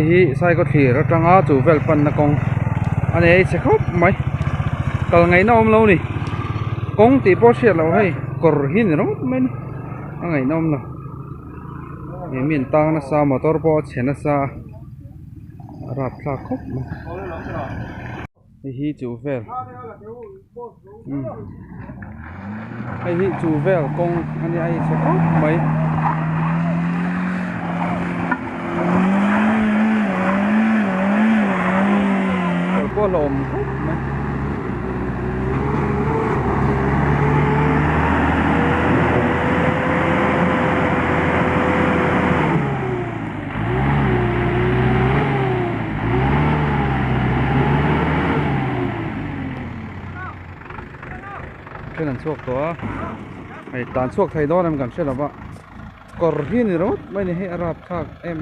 hi sai có thỉ ra trăng chủ vel pan na kong anh ấy sẽ khóc mấy còn ngày nào lâu nè kong tí bao xe lâu hay cor hin rồi mấy ngày nào lâu miền tang na sa motor po chen na sa rap sa khóc mà hi chủ vel hi chủ vel kong anh ấy sẽ khóc mấy có lồm khúc mà cái lần suốt đó hay tàn suốt thay đó em cảm thấy là vậy còn riêng rồi mấy này hay Arab khác em